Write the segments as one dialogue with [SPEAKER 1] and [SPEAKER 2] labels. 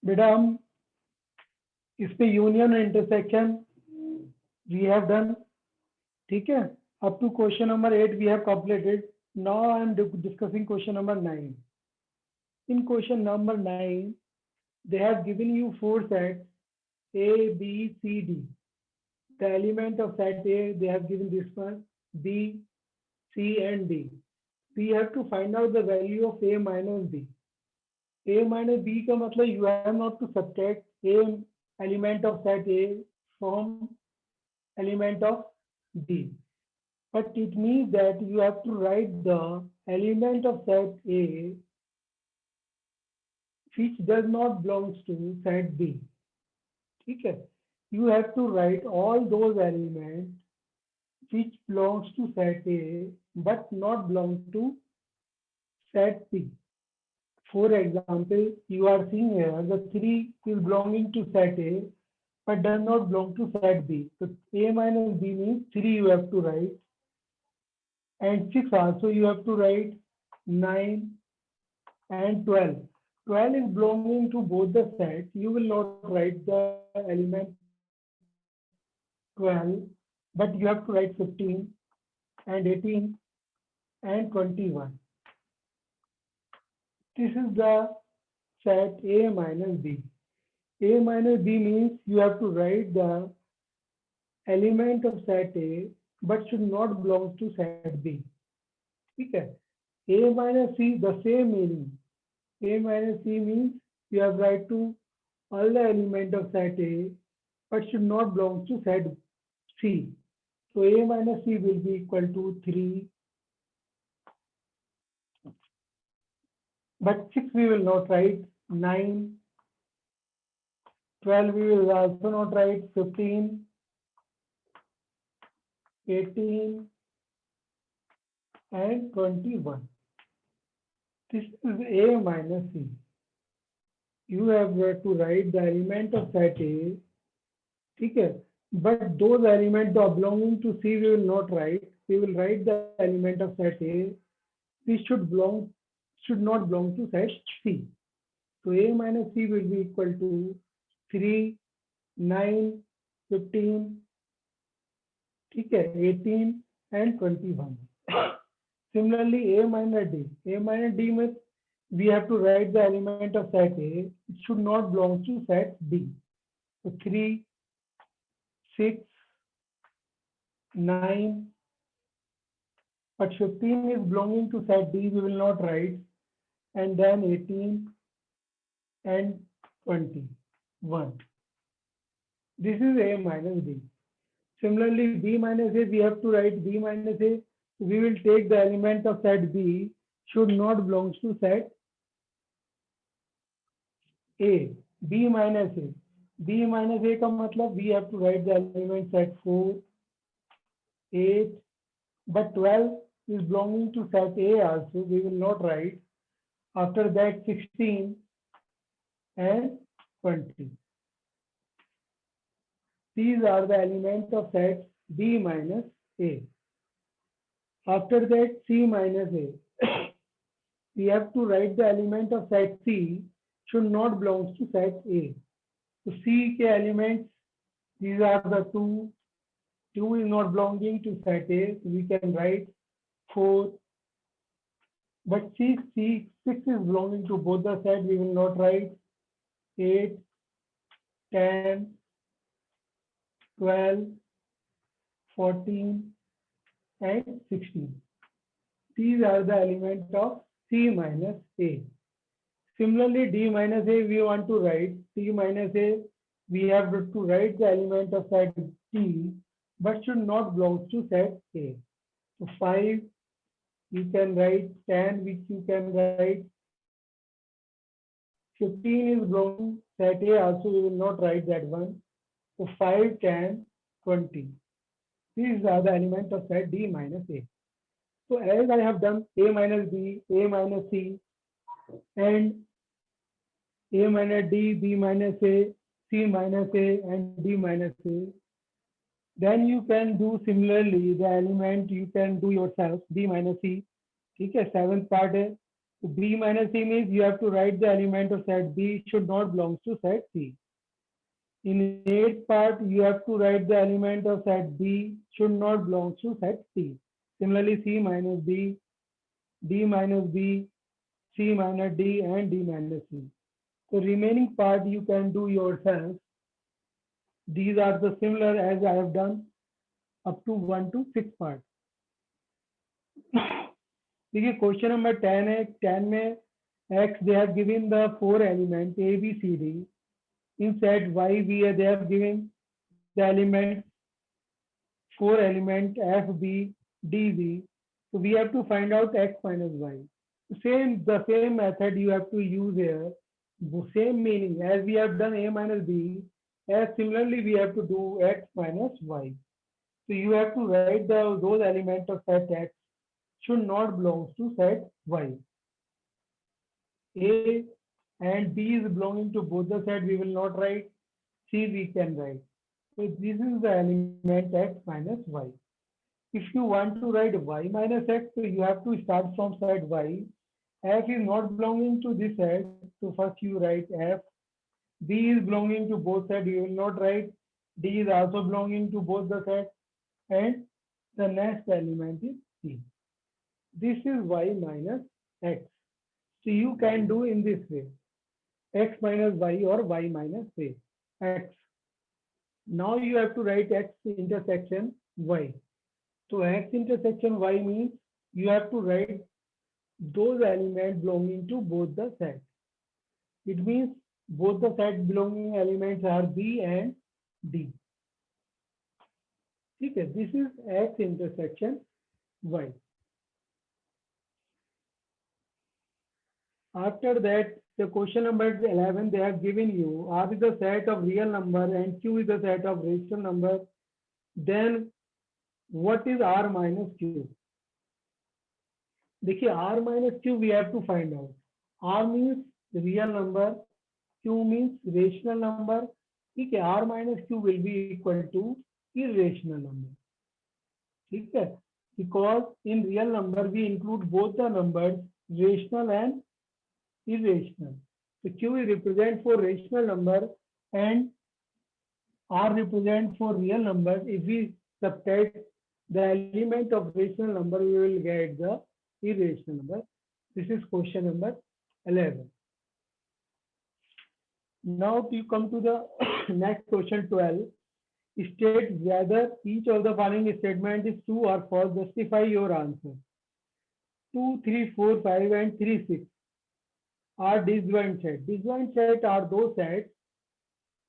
[SPEAKER 1] बेटा हम इस पे union intersection we have done, ठीक है। Up to question number 8 we have completed. Now I am discussing question number 9. In question number 9, they have given you four sets A, B, C, D. The element of set A, they have given this one, B, C, and D. We have to find out the value of A minus B. A minus B का मतलब you have not to subtract A element of set A from element of B. But it means that you have to write the element of set A which does not belongs to set B. ठीक है. You have to write all those elements which belongs to set A but not belong to set B. For example, you are seeing here the 3 is belonging to set A but does not belong to set B. So A minus B means 3 you have to write, and 6 also you have to write, 9 and 12. 12 is belonging to both the sets. You will not write the element 12, but you have to write 15 and 18 and 21. This is the set A minus B. A minus B means you have to write the element of set A but should not belong to set B. Okay. A minus C, the same meaning. A minus C means you have right to all the element of set A but should not belong to set C. So A minus C will be equal to 3. But 6 we will not write, 9, 12 we will also not write, 15, 18 and 21. This is A minus C. You have to write the element of set A, okay? But those elements are belonging to C we will not write. We will write the element of set A. We should not belong to set C. So A minus C will be equal to 3, 9, 15, 18 and 21. Similarly, A minus D. A minus D means we have to write the element of set A. It should not belong to set B. So 3, 6, 9, but 15 is belonging to set D. We will not write. And then 18 and 21. This is A minus D. Similarly, B minus A, we have to write B minus A. We will take the element of set B should not belong to set A. B minus A. B minus A का मतलब we have to write the element set 4, 8, but 12 is belonging to set A also. We will not write. After that 16 and 20. These are the elements of set B minus A. After that C minus A. We have to write the element of set C should not belong to set A. So C के elements, these are the 2. 2 is not belonging to set A. So we can write 4. But 6 is belonging to both the sets. We will not write 8, 10, 12, 14 and 16. These are the elements of C minus A. Similarly, D minus A we want to write. C minus A, we have to write the element of set D but should not belong to set A. So 5 you can write, 10 which you can write, 15 is belonging set A also, we will not write that one. So 5, 10, 20. These are the elements of set D minus A. So as I have done A minus B, A minus C, and A minus D, B minus A, C minus A, and D minus A, then you can do similarly the element you can do yourself, B minus C. ठीक है, 7th part है. So B minus C means you have to write the element of set B should not belong to set C. In eighth part, you have to write the element of set B should not belong to set C. Similarly, C minus B, D minus B, C minus D, and D minus C. So remaining part you can do yourself. These are the similar as I have done up to 1 to 6 part. देखिए question number 10 है 10 में x they have given the 4 element a b c d in set y they have given the element 4 element f b d v, so we have to find out x minus y. The same method you have to use here, the same meaning as we have done a minus b, as similarly we have to do x minus y. So you have to write those elements of set x should not belong to set y. A and B is belonging to both the set, we will not write. C we can write. So this is the element x minus y. If you want to write y minus x, so you have to start from set y. F is not belonging to this set, so first you write F. B is belonging to both sets, you will not write. D is also belonging to both the sets, and the next element is C. This is y minus x. So you can do in this way, x minus y or y minus x. Now you have to write x intersection y. So x intersection y means you have to write those elements belonging to both the sets. It means both the set belonging elements are B and D. Okay, this is x intersection y. After that, the question number 11, they have given you R is the set of real number and Q is the set of rational number. Then what is R minus Q? देखिए R minus Q we have to find out. R means real number, Q means rational number. ठीक है, R minus Q will be equal to irrational number. ठीक है, because in real number we include both the numbers rational and irrational. So Q is represent for rational number and R represent for real number. If we subtract the element of rational number, we will get the irrational number. This is question number 11. Now you come to the next question 12. State whether each of the following statement is true or false. Justify your answer. 2, 3, 4, 5 and 3, 6 are disjoint set. Disjoint set are those sets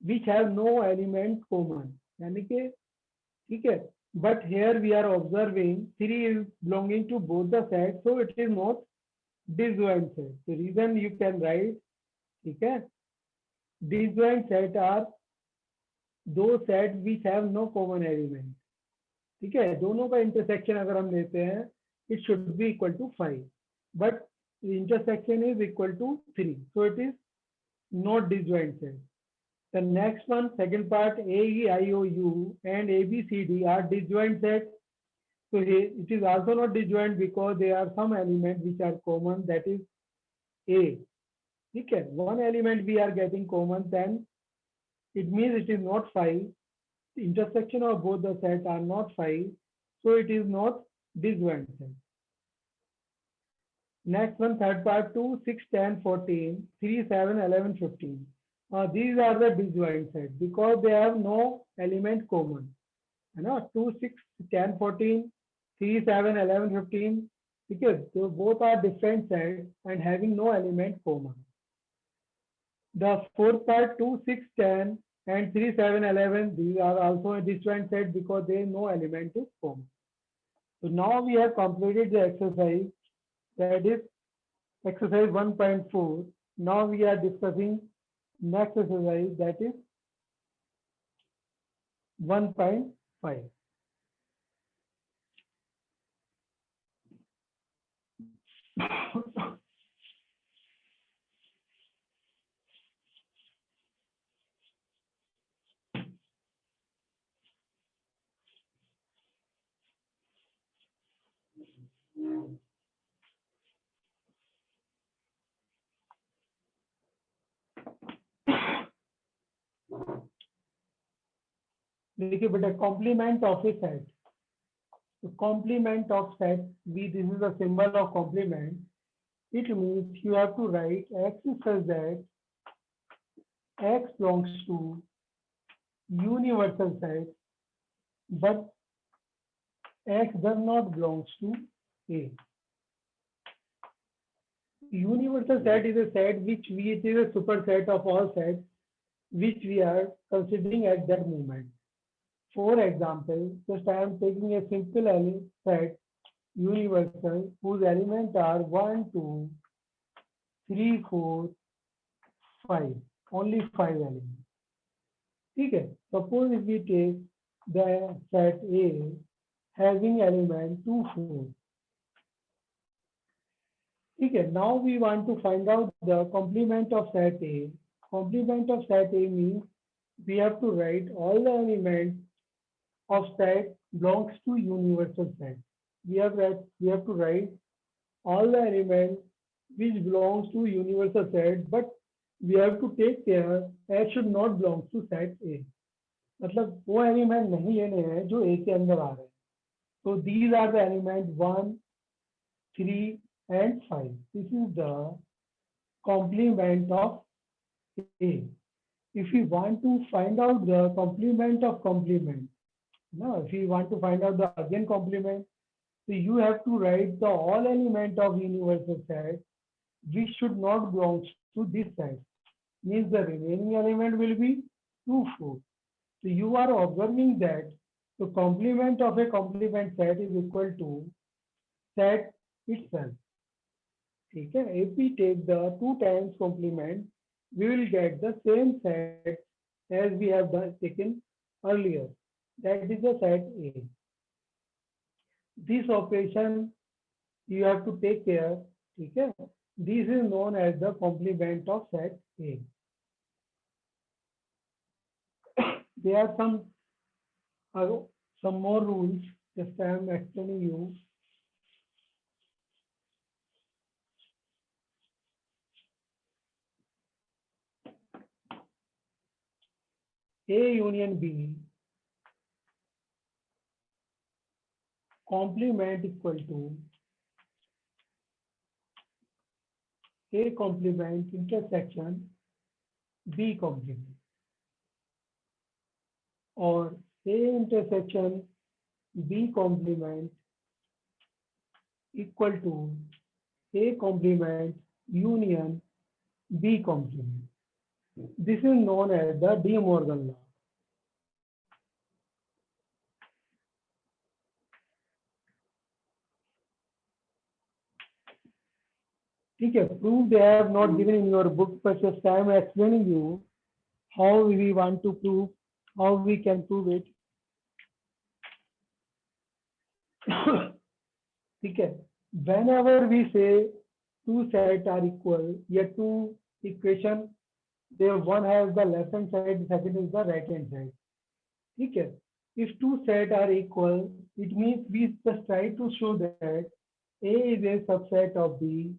[SPEAKER 1] which have no element common. यानी कि ठीक है, but here we are observing 3 is belonging to both the sets, so it is not disjoint set. The reason you can write, ठीक है, disjoint set are those sets which have no common element. ठीक है, दोनों का intersection अगर हम लेते हैं, it should be equal to 5, but the intersection is equal to 3, so it is not disjoint set. The next one, second part, A, E, I, O, U and A, B, C, D are disjoint set. So it is also not disjoint because there are some elements which are common, that is A. Okay, one element we are getting common, then it means it is not 5. The intersection of both the sets are not 5, so it is not disjoint set. Next one, third part, 2, 6, 10, 14, 3, 7, 11, 15. These are the disjoint sets because they have no element common. You know, 2, 6, 10, 14, 3, 7, 11, 15. Because they both are different sets and having no element common. The fourth part, 2, 6, 10 and 3, 7, 11, these are also a disjoint set because there is no element is common. So now we have completed the exercise, that is exercise 1.4. Now we are discussing next exercise, that is 1.5. देखिए बेटा, complement of A set, तो complement of set, we this is the symbol of complement. It means you have to write x such that x belongs to universal set, but x does not belongs to A. Universal set is a set which it is a superset of all sets which we are considering at that moment. For example, just I am taking a simple set universal whose elements are 1, 2, 3, 4, 5, only 5 elements. ठीक है, suppose if we take the set A having element 2, 4. ठीक है, now we want to find out the complement of set A. Complement of set A means we have to write all the elements of set belongs to universal set. We have to write all the elements which belongs to universal set, but we have to take care X should not belong to set A. मतलब वो element नहीं लेने हैं जो A के अंदर आ रहे हैं. So these are the elements 1, 3 and 5. This is the complement of A. If we want to find out the complement of complement, no, if you want to find out the again complement, so you have to write the all element of universal set which should not belong to this set. Means the remaining element will be 2, 4. So you are observing that the complement of a complement set is equal to set itself. ठीक है, if we take the 2 times complement, we will get the same set as we have taken earlier. That is the set A. This operation you have to take care. ठीक है, this is known as the complement of set A. There are some more rules. Just I am explaining you. A union B complement equal to A complement intersection B complement, or A intersection B complement equal to A complement union B complement. This is known as the De Morgan law. ठीक है, proof they have not given in your book, but just I am explaining you how we want to prove, how we can prove it. ठीक है, whenever we say two sets are equal, या two equation, there one has the left hand side, second is the right hand side. ठीक है, if two sets are equal, it means we just try to show that A is a subset of B.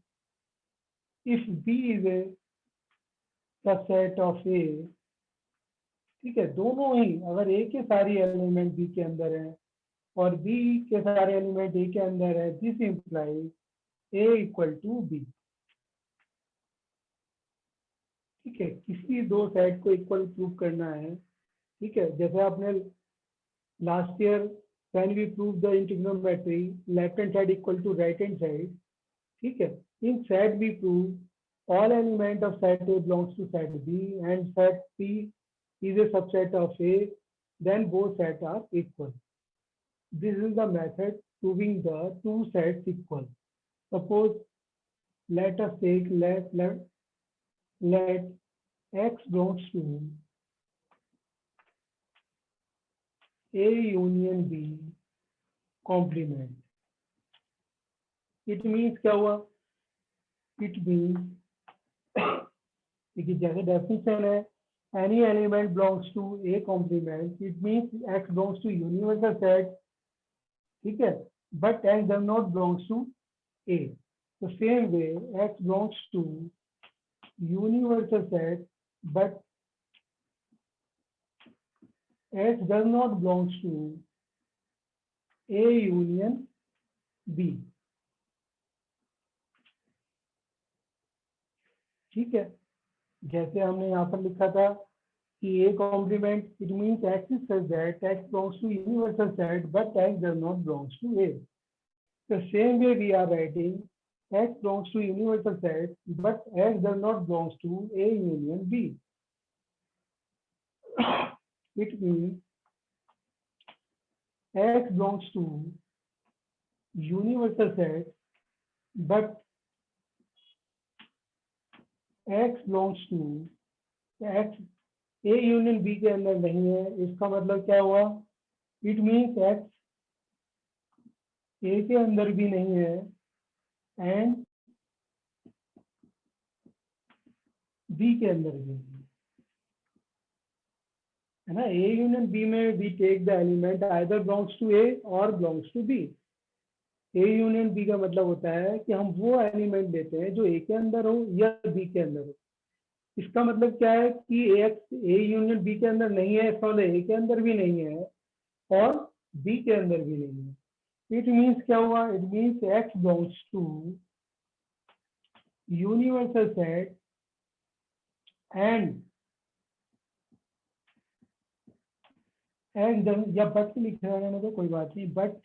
[SPEAKER 1] If B is a subset of A, ठीक है, दोनों ही अगर ए के सारी element B के अंदर है और बी के सारे एलिमेंट ए के अंदर है, this implies A equal to B. ठीक है, किसी दो सेट को इक्वल प्रूव करना है. ठीक है, जैसे आपने last year when we prove the trigonometry left hand side equal to right hand side. ठीक है, in set we prove all element of set A belongs to set B and set C is a subset of A, then both sets are equal. This is the method proving the two sets equal. Suppose let us take let X belongs to A union B complement. It means क्या हुआ? It means देखिए जैसे definition है, any element belongs to A complement, it means X belongs to universal set. ठीक है, but X does not belongs to A. The same way X belongs to universal set, but X does not belongs to A union B. ठीक है, जैसे हमने यहाँ पर लिखा था कि A complement, it means X is such that X belongs to universal set but X does not belongs to A. The same way we are writing X belongs to universal set but X does not belongs to A union B. It means X belongs to universal set but X belongs to X A union B के अंदर नहीं है. इसका मतलब क्या हुआ? It means X A के अंदर भी नहीं है and B के अंदर भी नहीं है ना. A union B में we take the element either belongs to A or belongs to B. A union B का मतलब होता है कि हम वो एलिमेंट लेते हैं जो A के अंदर हो या B के अंदर हो. इसका मतलब क्या है कि A यूनियन B के अंदर नहीं है, इसका मतलब A के अंदर भी नहीं है और B के अंदर भी नहीं है. इट मीन्स क्या हुआ? It means X belongs to universal set and या बट लिख रहे हैं तो कोई बात नहीं, but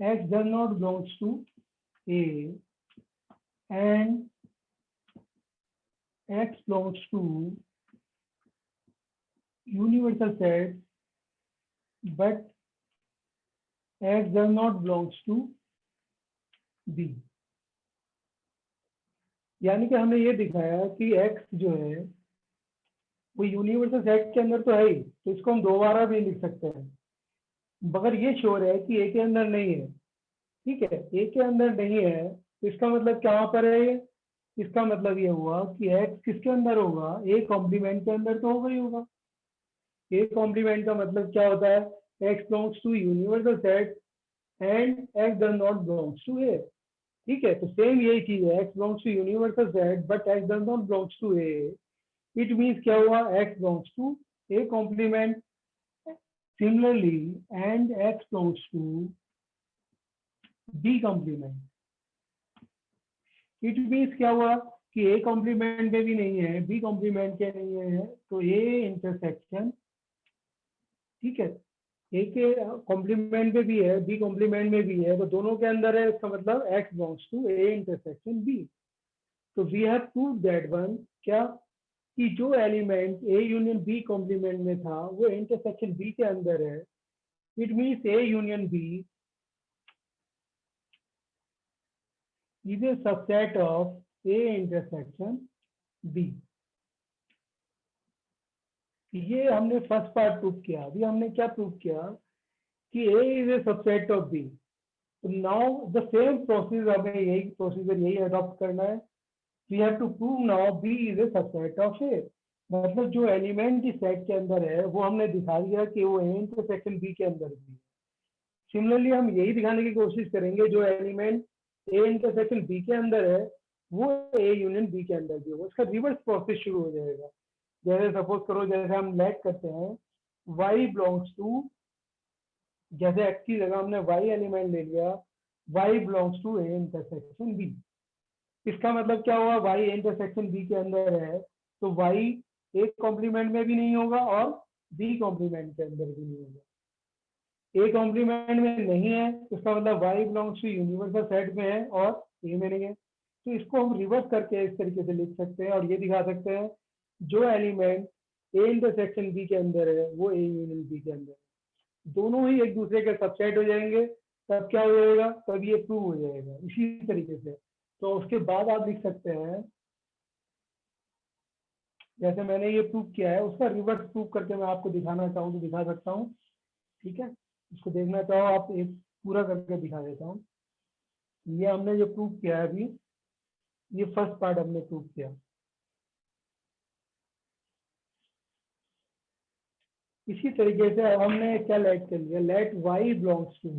[SPEAKER 1] X does not belongs to A and X belongs to universal set but X does not belongs to B. यानी कि हमने ये दिखाया कि X जो है वो यूनिवर्सल सेट के अंदर तो है ही, तो इसको हम दोबारा भी लिख सकते हैं, मगर ये श्योर है कि A के अंदर नहीं है. ठीक है, A के अंदर नहीं है तो इसका मतलब क्या पर है ये? इसका मतलब ये हुआ कि X किसके अंदर होगा? A कॉम्प्लीमेंट के अंदर तो होगा ही होगा. A कॉम्प्लीमेंट का मतलब क्या होता है? X belongs to universal set and X does not belongs to A. ठीक है, तो सेम यही चीज है, X belongs to universal set but X does not belongs to A. It means क्या हुआ? X belongs to A complement. Similarly, and X belongs to B complement. It means क्या हुआ कि A complement में भी नहीं है, B complement के नहीं है, तो A intersection, ठीक है, A के कॉम्प्लीमेंट में भी है, B कॉम्प्लीमेंट में भी है, तो दोनों के अंदर है. इसका मतलब X belongs to A intersection B. तो we have prove that one, क्या कि जो element A union B complement में था वो इंटरसेक्शन B के अंदर है. It means A union B is a subset of A intersection B. ये हमने फर्स्ट पार्ट प्रूव किया. अभी हमने क्या प्रूव किया कि A is a subset of B. Now the same process, हमें यही प्रोसीजर यही अडॉप्ट करना है. We have to prove now B is a subset of A. मतलब जो एलिमेंट इस सेट के अंदर है वो हमने दिखा दिया कि वो A इंटरसेक्शन B के अंदर भी है. सिमिलरली हम यही दिखाने की कोशिश करेंगे जो एलिमेंट A इंटरसेक्शन B के अंदर है वो A यूनियन B के अंदर भी होगा. उसका रिवर्स प्रोसेस शुरू हो जाएगा. जैसे सपोज करो, जैसे हम लेट करते हैं Y बिलोंग्स टू, जैसे X की जगह हमने Y एलिमेंट ले लिया, Y belongs to A intersection B. इसका मतलब क्या हुआ? Y इंटरसेक्शन B के अंदर है तो Y A कॉम्प्लीमेंट में भी नहीं होगा और B कॉम्प्लीमेंट के अंदर भी नहीं होगा. A कॉम्प्लीमेंट में नहीं है इसका मतलब Y belongs to universal set में है और A में नहीं है. तो इसको हम रिवर्स करके इस तरीके से लिख सकते हैं और ये दिखा सकते हैं जो एलिमेंट A इंटरसेक्शन B के अंदर है वो A यूनियन B के अंदर है. दोनों ही एक दूसरे के सबसेट हो जाएंगे. तब क्या हो जाएगा? तब ये प्रूव हो जाएगा इसी तरीके से. तो उसके बाद आप लिख सकते हैं जैसे मैंने ये प्रूव किया है उसका रिवर्स प्रूव करके मैं आपको दिखाना चाहूँ तो दिखा सकता हूँ. ठीक है, इसको देखना चाहो आप एक पूरा करके दिखा देता हूँ. ये हमने जो प्रूव किया है अभी, ये फर्स्ट पार्ट हमने प्रूव किया. इसी तरीके से अब हमने क्या लेट कर लिया, let Y belongs to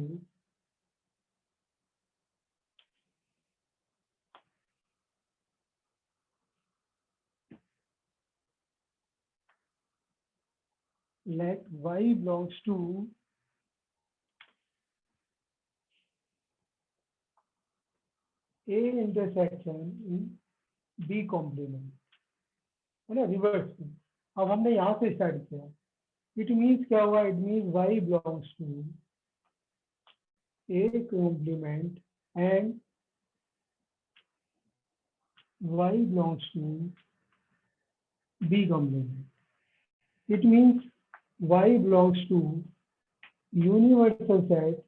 [SPEAKER 1] let y belongs to A intersection in B complement, है ना, रिवर्स में। अब हमने यहाँ से स्टार्ट किया, इट मीन्स क्या हुआ, it means y belongs to A complement and y belongs to B complement. It means y belongs to universal set,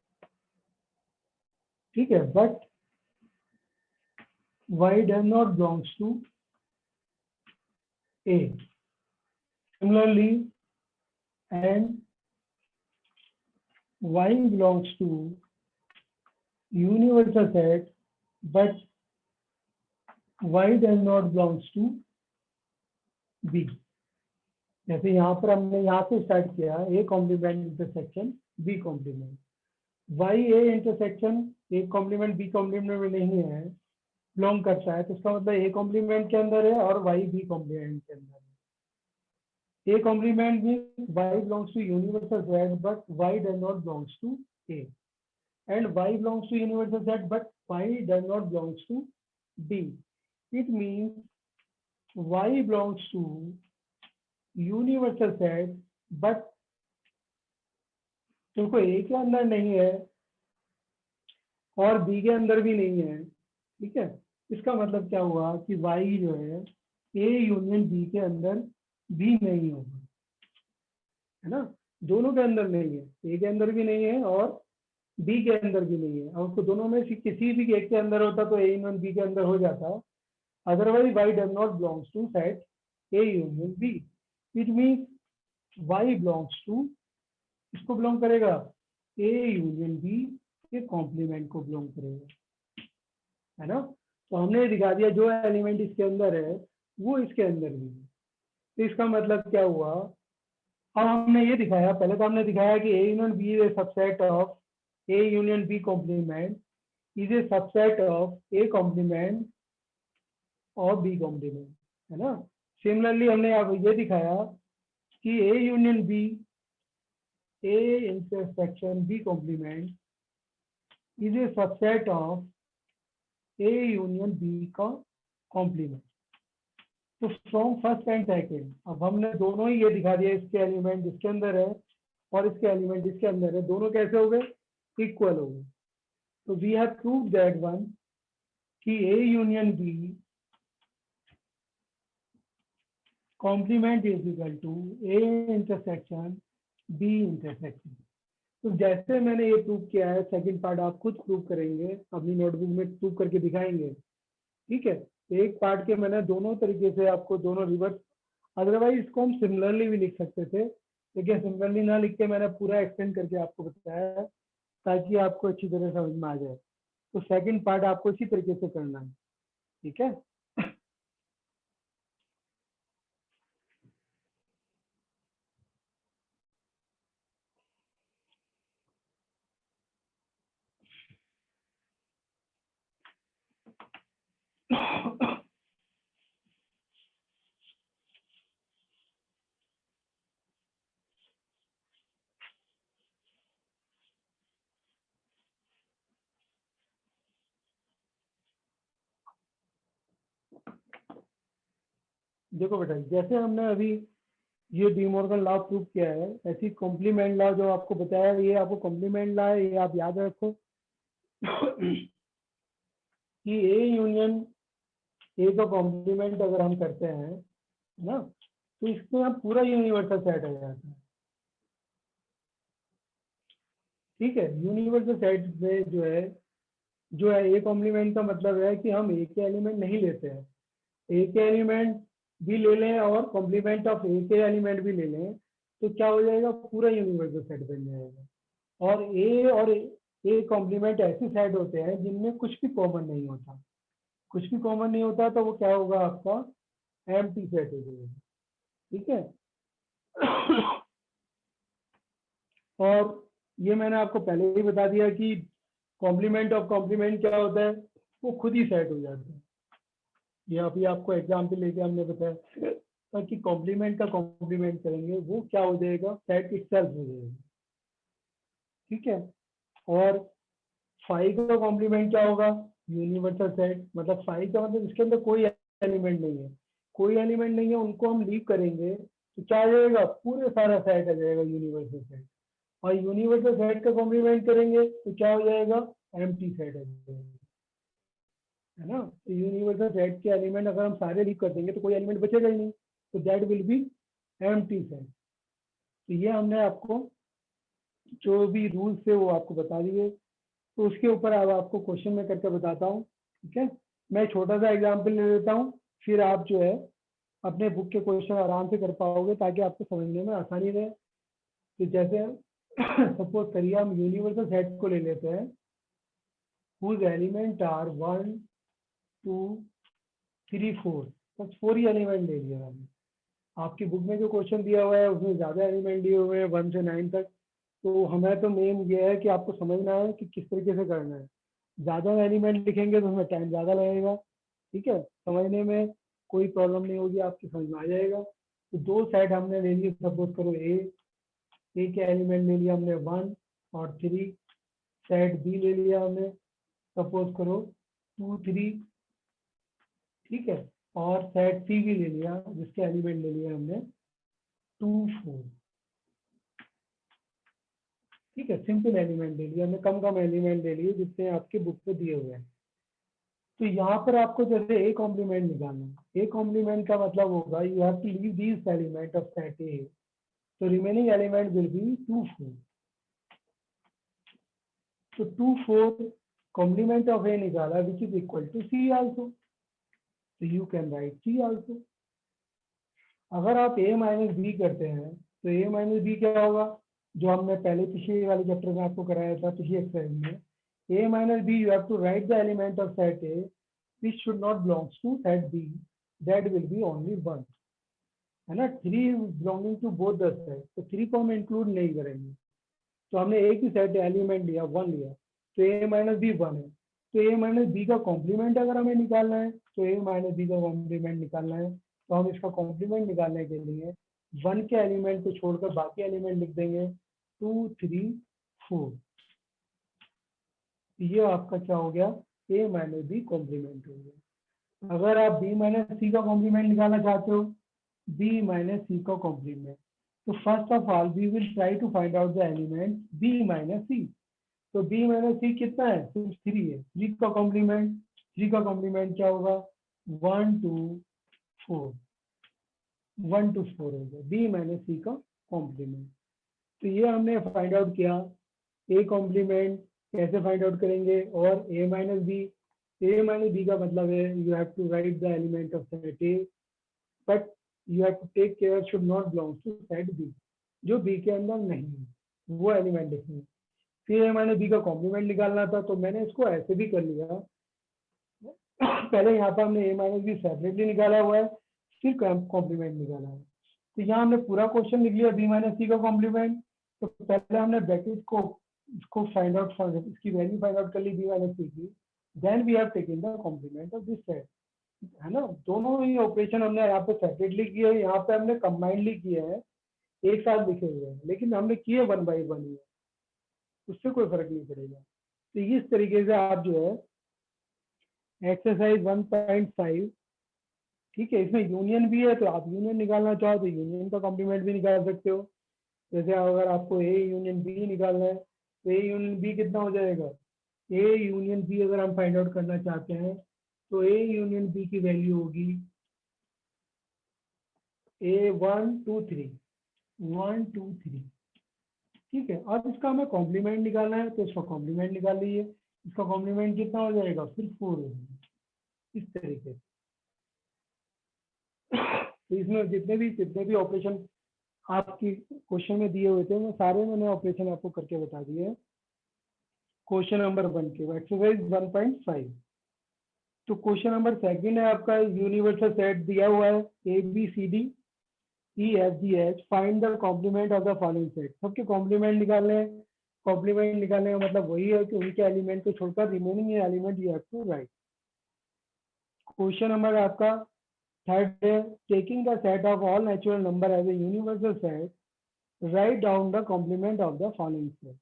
[SPEAKER 1] ठीक है, but y does not belongs to A. Similarly, and y belongs to universal set, but y does not belongs to B. जैसे यहाँ पर हमने यहाँ से start किया, A complement intersection B complement, y A intersection A complement B complement में नहीं है, बिलोंग करता है, तो इसका मतलब A कॉम्प्लीमेंट के अंदर है और y B कॉम्प्लीमेंट के अंदर है। A complement means y belongs to universal set but y does not belongs to A, and y belongs to universal set but y does not belongs to B. It means y belongs to universal set but तुमको ए के अंदर नहीं है और B के अंदर भी नहीं है, ठीक है। इसका मतलब क्या हुआ कि वाई जो है ए यूनियन बी के अंदर भी नहीं होगा, है ना, दोनों के अंदर नहीं है, ए के अंदर भी नहीं है और बी के अंदर भी नहीं है। और उसको दोनों में से किसी भी एक के अंदर होता तो ए यूनियन बी के अंदर हो जाता, otherwise Y does not belongs to set A union B. It means y belongs to, इसको बिलोंग करेगा A यूनियन B के कॉम्प्लीमेंट को बिलोंग करेगा, है ना। तो हमने दिखा दिया जो एलिमेंट इसके अंदर है वो इसके अंदर भी है। तो इसका मतलब क्या हुआ, अब हमने ये दिखाया, पहले तो हमने दिखाया कि A union B is a subset of A union B complement is a subset of A complement और B कॉम्प्लीमेंट, है ना। सिमिलरली हमने अब ये दिखाया कि A union B A intersection B complement is a subset of A union B का complement। तो फ्रॉम फर्स्ट एंड सेकेंड अब हमने दोनों ही ये दिखा दिया, इसके एलिमेंट इसके अंदर है और इसके एलिमेंट इसके अंदर है, दोनों कैसे हो गए, इक्वल हो गए। तो we have proved that one कि A union B complement is equal to A intersection B intersection. तो जैसे मैंने ये प्रूव किया है, सेकंड पार्ट आप खुद प्रूव करेंगे, अपनी नोटबुक में प्रूव करके दिखाएंगे, ठीक है। एक पार्ट के मैंने दोनों तरीके से आपको दोनों रिवर्स, अदरवाइज इसको हम सिमिलरली भी लिख सकते थे, लेकिन सिमिलरली ना लिख के मैंने पूरा एक्सटेंड करके आपको बताया ताकि आपको अच्छी तरह समझ में आ जाए। तो सेकंड पार्ट आपको इसी तरीके से करना है, ठीक है। देखो बेटा, जैसे हमने अभी ये डी मॉर्गन लॉ प्रूव किया है, ऐसी कॉम्प्लीमेंट लॉ जो आपको बताया, ये आपको कॉम्प्लीमेंट लॉ है, ये आप याद रखो कि ए यूनियन ए का कॉम्प्लीमेंट अगर हम करते हैं ना, तो इसमें आप पूरा यूनिवर्सल सेट हो जाता है, ठीक है। यूनिवर्सल सेट में जो है ए कॉम्प्लीमेंट का मतलब है कि हम ए के एलिमेंट नहीं लेते हैं, ए के एलिमेंट भी ले लें और कॉम्प्लीमेंट ऑफ ए के एलिमेंट भी ले लें, तो क्या हो जाएगा, पूरा यूनिवर्सल सेट बन जाएगा। और ए कॉम्प्लीमेंट ऐसे सेट होते हैं जिनमें कुछ भी कॉमन नहीं होता, कुछ भी कॉमन नहीं होता, तो वो क्या होगा, आपका एम्प्टी सेट हो जाएगा, ठीक है। और ये मैंने आपको पहले ही बता दिया कि कॉम्प्लीमेंट ऑफ कॉम्प्लीमेंट क्या होता है, वो खुद ही सेट हो जाता है। ये अभी आपको एग्जाम्पल लेके हमने बताया। कि कॉम्प्लीमेंट का कॉम्प्लीमेंट करेंगे वो क्या हो जाएगा, सेट इटसेल्फ हो जाएगा। ठीक है, और फाइव का कॉम्प्लीमेंट क्या होगा, यूनिवर्सल सेट। मतलब फाइव का मतलब इसके अंदर कोई एलिमेंट नहीं है, कोई एलिमेंट नहीं है, उनको हम लीव करेंगे तो क्या आ जाएगा, पूरे सारा सेट आ जाएगा यूनिवर्सल सेट। और यूनिवर्सल सेट का कॉम्प्लीमेंट करेंगे तो क्या हो जाएगा, एम्प्टी सेट आ जाएगा, है ना। तो यूनिवर्सल सेट के एलिमेंट अगर हम सारे लीव कर देंगे तो कोई एलिमेंट बचेगा ही नहीं, तो that will be empty set. तो ये हमने आपको जो भी रूल्स थे वो आपको बता दिए। तो उसके ऊपर अब आपको क्वेश्चन में करके बताता हूँ। ठीक है, मैं छोटा सा एग्जाम्पल ले लेता हूँ, फिर आप जो है अपने बुक के क्वेश्चन आराम से कर पाओगे ताकि आपको समझने में आसानी रहे। तो जैसे सपोज करिए हम यूनिवर्सल सेट को ले लेते हैं, whose एलिमेंट आर 1 2 3 4, बस 4 ही एलिमेंट ले लिया हमने। आपकी बुक में जो क्वेश्चन दिया हुआ है उसमें ज्यादा एलिमेंट दिए हुए हैं 1 से 9 तक। तो हमें तो मेन ये है कि आपको समझना है कि किस तरीके से करना है। ज्यादा एलिमेंट लिखेंगे तो उसमें टाइम ज्यादा लगेगा। ठीक है, समझने में कोई प्रॉब्लम नहीं होगी, आपकी समझ में आ जाएगा। तो दो सेट हमने ले लिए, सपोज करो ए के एलिमेंट ले लिया हमने 1 और 3, सेट बी ले लिया हमने, सपोज करो 2 3। ठीक है, और सेट सी भी ले लिया जिसके एलिमेंट ले लिया हमने 2 4। ठीक है, सिंपल एलिमेंट ले लिया हमने, कम कम एलिमेंट ले लिए जितने आपके बुक पे दिए हुए हैं। तो यहाँ पर आपको जैसे ए कॉम्प्लीमेंट निकालना है। ए कॉम्प्लीमेंट का मतलब होगा you have to leave these element of set A, तो रिमेनिंग एलिमेंट विल बी 2 4। तो 2 4 कॉम्प्लीमेंट ऑफ ए निकाला which is equal to C also, तो you can write C also. अगर आप ए माइनस बी करते हैं तो ए माइनस बी क्या होगा, जो हमने पहले पिछले वाले चैप्टर में आपको कराया था, पिछली एक्सरसाइज में। a minus b you have to write the element of set a which should not belongs to set b, that will be only 1, है ना। 3 belonging to both the set, तो 3 को हम इंक्लूड नहीं करेंगे। तो हमने एक ही सेट एलिमेंट लिया 1 लिया, तो a माइनस बी 1 है। तो a माइनस बी का कॉम्प्लीमेंट अगर हमें निकालना है तो a माइनस बी का कॉम्प्लीमेंट निकालना है, तो हम इसका कॉम्प्लीमेंट निकालने के लिए 1 के एलिमेंट को छोड़कर बाकी एलिमेंट लिख देंगे 2 3 4। ये आपका क्या हो गया, a माइनस बी कॉम्प्लीमेंट हो गया। अगर आप b माइनस सी का कॉम्प्लीमेंट निकालना चाहते हो, b माइनस सी का कॉम्प्लीमेंट, तो first of all we will try to find out the element b minus C. तो b माइनस सी कितना है, सिर्फ 3 है। 3 का कॉम्प्लीमेंट क्या होगा, 1 2 4, 1 2 4 हो गया b माइनस सी का कॉम्प्लीमेंट। तो ये हमने फाइंड आउट किया। ए कॉम्प्लीमेंट कैसे फाइंड आउट करेंगे, और ए माइनस बी का मतलब है you have to write the element of set A, but you have to take care should not belongs to set B, जो बी के अंदर नहीं है वो एलिमेंट लिखना है। फिर ए माइनस बी का कॉम्प्लीमेंट निकालना था, तो मैंने इसको ऐसे भी कर लिया। पहले यहाँ पर हमने ए माइनस बी सेपरेटली निकाला हुआ है, फिर कॉम्प्लीमेंट निकाला है। तो यहाँ हमने पूरा क्वेश्चन लिख लिया बी माइनस सी का कॉम्प्लीमेंट। तो पहले हमने ब्रैकेट को इसको फाइंड आउट, इसकी वैल्यू फाइंड आउट कर ली बी माइनस सी की, then we have taken the complement of this set, है ना। दोनों ही ऑपरेशन हमने यहाँ पे सेपरेटली किए हैं, यहाँ पे हमने कंबाइंडली किए हैं, एक साथ लिखे हुए हैं, लेकिन हमने किए 1 बाई 1 ही है, उससे कोई फर्क नहीं पड़ेगा। तो इस तरीके से आप जो है एक्सरसाइज 1.5, ठीक है, इसमें यूनियन भी है, तो आप यूनियन निकालना चाहो तो यूनियन का कॉम्प्लीमेंट भी निकाल सकते हो। जैसे अगर आपको ए यूनियन बी निकालना है तो ए यूनियन बी कितना हो जाएगा, ए यूनियन बी अगर हम फाइंड आउट करना चाहते हैं तो ए यूनियन बी की वैल्यू होगी ए 1 2 3, 1 2 3। ठीक है, अब इसका हमें कॉम्प्लीमेंट निकालना है, तो इसका कॉम्प्लीमेंट निकाल लीजिए। इसका कॉम्प्लीमेंट कितना हो जाएगा, फिर 4 हो जाएगा, इस तरीके से। तो इसमें जितने भी ऑपरेशन आपकी क्वेश्चन में दिए हुए थे वो सारे मैंने ऑपरेशन आपको करके बता दिए। क्वेश्चन नंबर 1 के एक्सरसाइज 1.5। तो क्वेश्चन नंबर 2 है आपका, यूनिवर्सल सेट दिया हुआ है A B C D E F G H, find the complement of the following set. सबके कॉम्प्लीमेंट निकालने हैं। कॉम्प्लीमेंट निकालने का मतलब वही है कि उनके एलिमेंट को छोड़कर remaining element you have to write. Question number आपका थर्ड है taking the set of all natural number as a universal set write down the complement of the following set.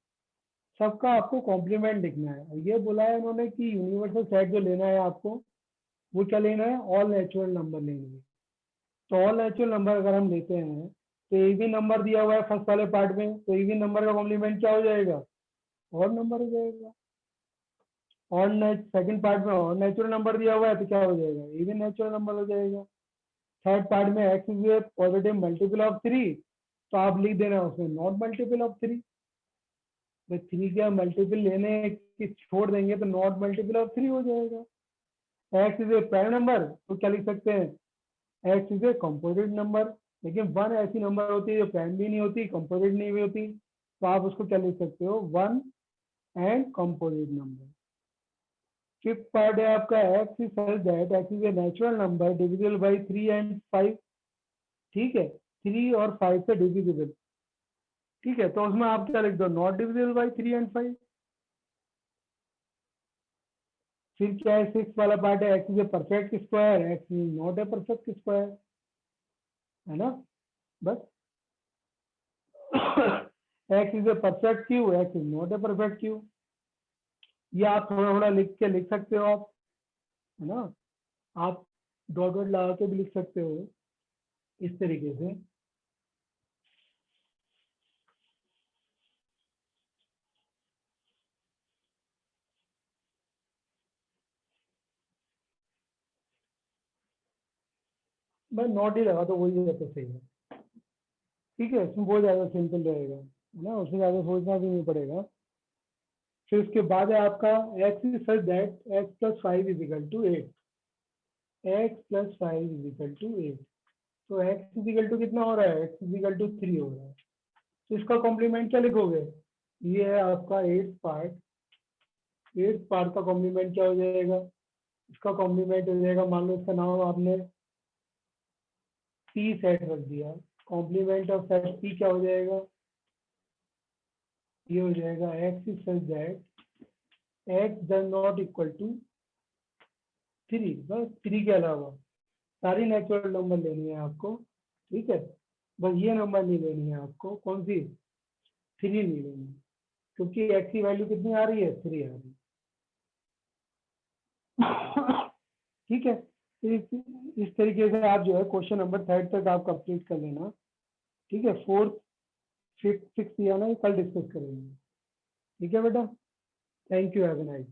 [SPEAKER 1] सबका आपको कॉम्प्लीमेंट लिखना है और ये बोला है उन्होंने कि यूनिवर्सल सेट जो लेना है आपको वो क्या लेना है, ऑल नेचुरल नंबर लेनी है। तो ऑल नेचुरल नंबर अगर हम लेते हैं तो इवन नंबर दिया हुआ है फर्स्ट वाले पार्ट में, तो इवन नंबर का कॉम्प्लीमेंट क्या हो जाएगा, ऑड नंबर हो जाएगा। ऑड सेकंड पार्ट में ऑड नेचुरल नंबर दिया हुआ है तो क्या हो जाएगा, इवन नेचुरल नंबर हो जाएगा। थर्ड पार्ट में x is a positive multiple of 3, तो आप लिख देना उसमें नॉट मल्टीपल ऑफ 3। तो 3 के मल्टीपल लेने की छोड़ देंगे तो नॉट मल्टीपल ऑफ 3 हो जाएगा। X is a prime number तो क्या लिख सकते हैं, x is a composite number. लेकिन वन ऐसी नंबर होती है जो प्राइम भी नहीं होती कंपोजिट नहीं भी होती, तो आप उसको क्या लिख सकते हो, one and composite number. Fifth part है आपका x is such that x is a natural number divisible by 3 and 5। ठीक है, 3 और 5 से डिविजिबल। ठीक है, तो उसमें आप क्या लिख दो, नॉट डिविजिबल बाई 3 एंड 5। फिर क्या है, सिक्स वाला पार्ट है x is a perfect square, x is not a perfect square, है ना, बस। X is a perfect Q, x is not a perfect Q. ये आप थोड़ा थोड़ा लिख के लिख सकते हो आप, है ना, आप डॉट डॉट लगा के भी लिख सकते हो इस तरीके से। मैं नॉट ही लगा तो वही रहता सही है। ठीक है, इसमें बहुत ज्यादा सिंपल रहेगा, है ना, उसमें ज्यादा सोचना भी नहीं पड़ेगा। फिर उसके बाद है आपका x is such that x plus 5 is equal to 8। X plus 5 is equal to 8, तो एक्स इज इक्वल टू कितना हो रहा है, एक्स इज इक्वल टू 3 हो रहा है। तो इसका कॉम्प्लीमेंट क्या लिखोगे, ये है आपका एट्थ पार्ट। एट्थ पार्ट का कॉम्प्लीमेंट क्या हो जाएगा, इसका कॉम्प्लीमेंट हो जाएगा, मान लो इसका नाम आपने पी सेट रख दिया, कॉम्प्लीमेंट ऑफ सेट पी क्या हो जाएगा, ये हो जाएगा x is such that x does not equal to 3, बस 3 के अलावा सारी नेचुरल नंबर लेनी है आपको। ठीक है, बस ये नंबर नहीं लेनी है आपको, कौन सी, 3 नहीं लेनी, क्योंकि एक्स की वैल्यू कितनी आ रही है, 3 आ रही है। ठीक है, इस तरीके से आप जो है क्वेश्चन नंबर थर्ड तक आप कंप्लीट कर लेना। ठीक है, फोर्थ फिफ्थ सिक्स या ना कल डिस्कस करेंगे। ठीक है बेटा, thank you, have a nice.